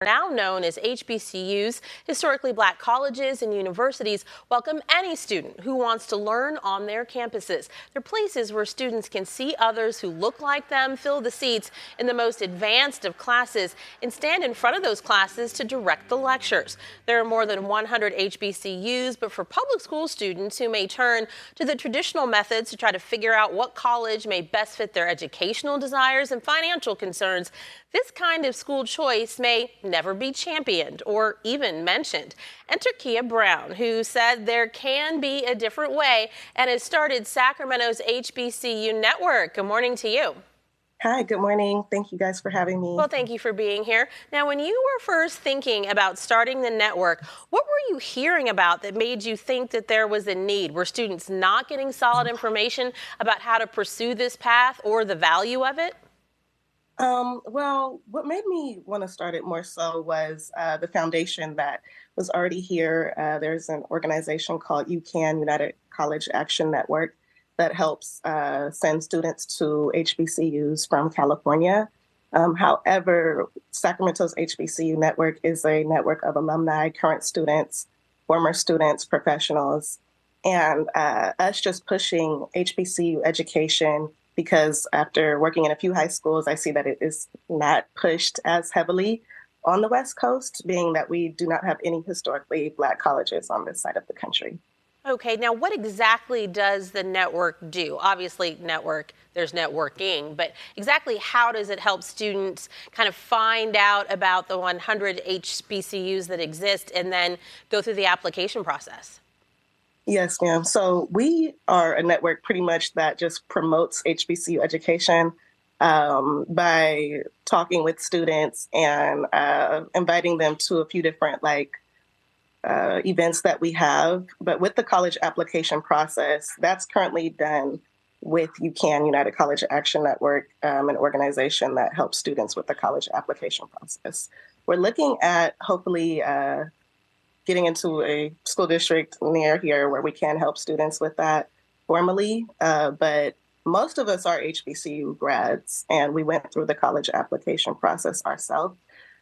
Now known as HBCUs, historically black colleges and universities welcome any student who wants to learn on their campuses. They're places where students can see others who look like them, fill the seats in the most advanced of classes, and stand in front of those classes to direct the lectures. There are more than 100 HBCUs, but for public school students who may turn to the traditional methods to try to figure out what college may best fit their educational desires and financial concerns, this kind of school choice may never be championed or even mentioned. Enter Kia Brown, who said there can be a different way and has started Sacramento's HBCU network. Good morning to you. Hi, good morning. Thank you guys for having me. Well, thank you for being here. Now, when you were first thinking about starting the network, what were you hearing about that made you think that there was a need? Were students not getting solid information about how to pursue this path or the value of it? Well, what made me want to start it more so was the foundation that was already here. There's an organization called UCAN, United College Action Network, that helps send students to HBCUs from California. However, Sacramento's HBCU network is a network of alumni, current students, former students, professionals, and us just pushing HBCU education because after working in a few high schools, I see that it is not pushed as heavily on the West Coast, being that we do not have any historically Black colleges on this side of the country. Okay, now what exactly does the network do? Obviously, there's networking, but exactly how does it help students kind of find out about the 100 HBCUs that exist and then go through the application process? Yes, ma'am. So we are a network pretty much that just promotes HBCU education by talking with students and inviting them to a few different events that we have. But with the college application process, that's currently done with UCAN, United College Action Network, an organization that helps students with the college application process. We're looking at hopefully getting into a school district near here where we can help students with that formally. But most of us are HBCU grads, and we went through the college application process ourselves.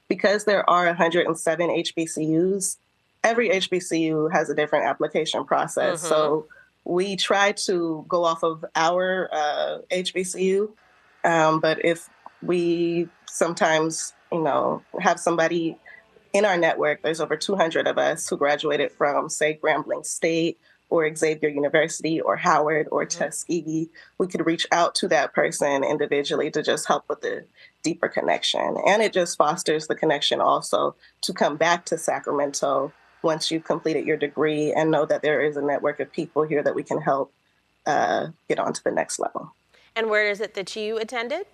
Because there are 107 HBCUs, every HBCU has a different application process. So we try to go off of our HBCU, but if we sometimes, have somebody in our network, there's over 200 of us who graduated from, say, Grambling State or Xavier University or Howard or Tuskegee. We could reach out to that person individually to just help with the deeper connection. And it just fosters the connection also to come back to Sacramento once you've completed your degree and know that there is a network of people here that we can help get on to the next level. And where is it that you attended?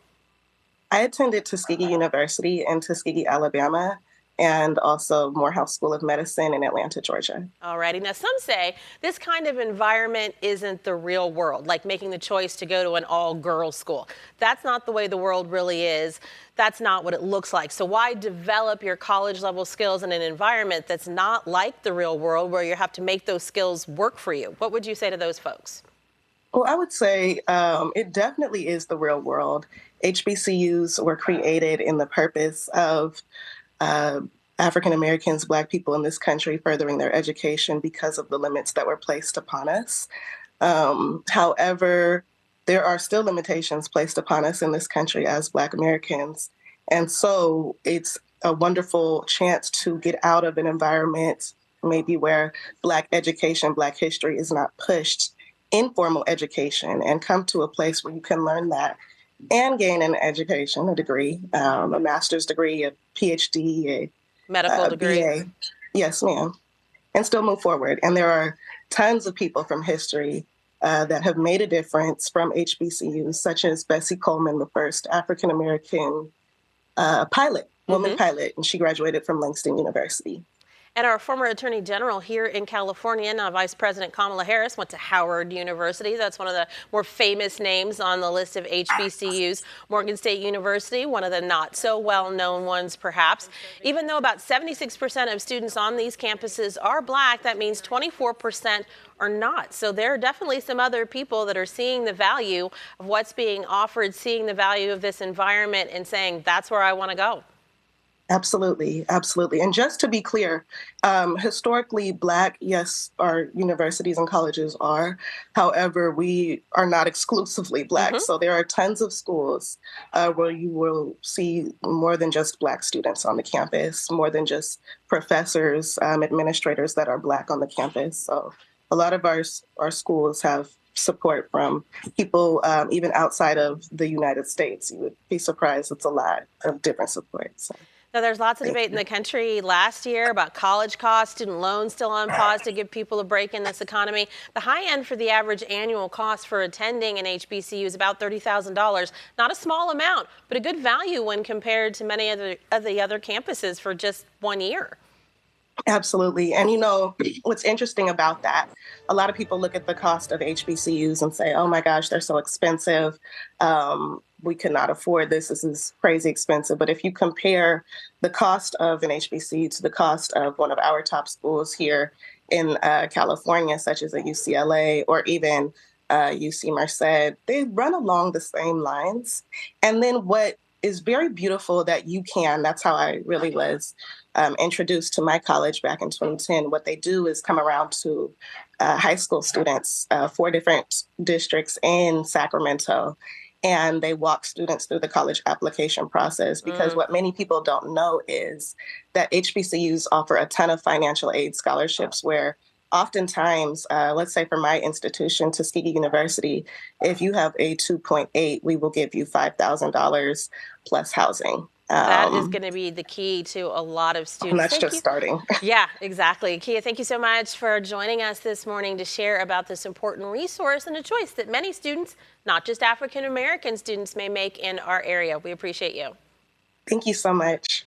I attended Tuskegee University in Tuskegee, Alabama, and also Morehouse School of Medicine in Atlanta, Georgia. Alrighty. Now, some say this kind of environment isn't the real world, like making the choice to go to an all-girls school. That's not the way the world really is. That's not what it looks like. So why develop your college-level skills in an environment that's not like the real world where you have to make those skills work for you? What would you say to those folks? Well, I would say it definitely is the real world. HBCUs were created in the purpose of African Americans, Black people in this country furthering their education because of the limits that were placed upon us. However, there are still limitations placed upon us in this country as Black Americans. And so it's a wonderful chance to get out of an environment maybe where Black education, Black history is not pushed in formal education and come to a place where you can learn that and gain an education, a degree, a master's degree, a PhD, a medical degree. BA. Yes, ma'am. And still move forward. And there are tons of people from history that have made a difference from HBCUs, such as Bessie Coleman, the first African-American pilot, woman pilot, and she graduated from Langston University. And our former Attorney General here in California, now Vice President Kamala Harris, went to Howard University. That's one of the more famous names on the list of HBCUs. Morgan State University, one of the not so well-known ones, perhaps. Even though about 76% of students on these campuses are Black, that means 24% are not. So there are definitely some other people that are seeing the value of what's being offered, seeing the value of this environment and saying, that's where I want to go. Absolutely, absolutely. And just to be clear, historically, Black, yes, our universities and colleges are. However, we are not exclusively Black. Hmm. So there are tons of schools where you will see more than just Black students on the campus, more than just professors, administrators that are Black on the campus. So a lot of our schools have support from people even outside of the United States. You would be surprised. It's a lot of different support. So. Now, there's lots of Thank debate in you. the country last year about college costs, student loans still on pause to give people a break in this economy. The high end for the average annual cost for attending an HBCU is about $30,000. Not a small amount, but a good value when compared to many of the other campuses for just 1 year. Absolutely. And what's interesting about that, a lot of people look at the cost of HBCUs and say, oh my gosh, they're so expensive. We could not afford this. This is crazy expensive. But if you compare the cost of an HBCU to the cost of one of our top schools here in California, such as a UCLA or even UC Merced, they run along the same lines. And then what is very beautiful that that's how I really was introduced to my college back in 2010. What they do is come around to high school students, 4 different districts in Sacramento, and they walk students through the college application process because what many people don't know is that HBCUs offer a ton of financial aid scholarships where oftentimes, let's say for my institution, Tuskegee University, if you have a 2.8, we will give you $5,000 plus housing. That is going to be the key to a lot of And students. that's Thank just you. starting. Yeah, exactly. Kia, thank you so much for joining us this morning to share about this important resource and a choice that many students, not just African American students, may make in our area. We appreciate you. Thank you so much.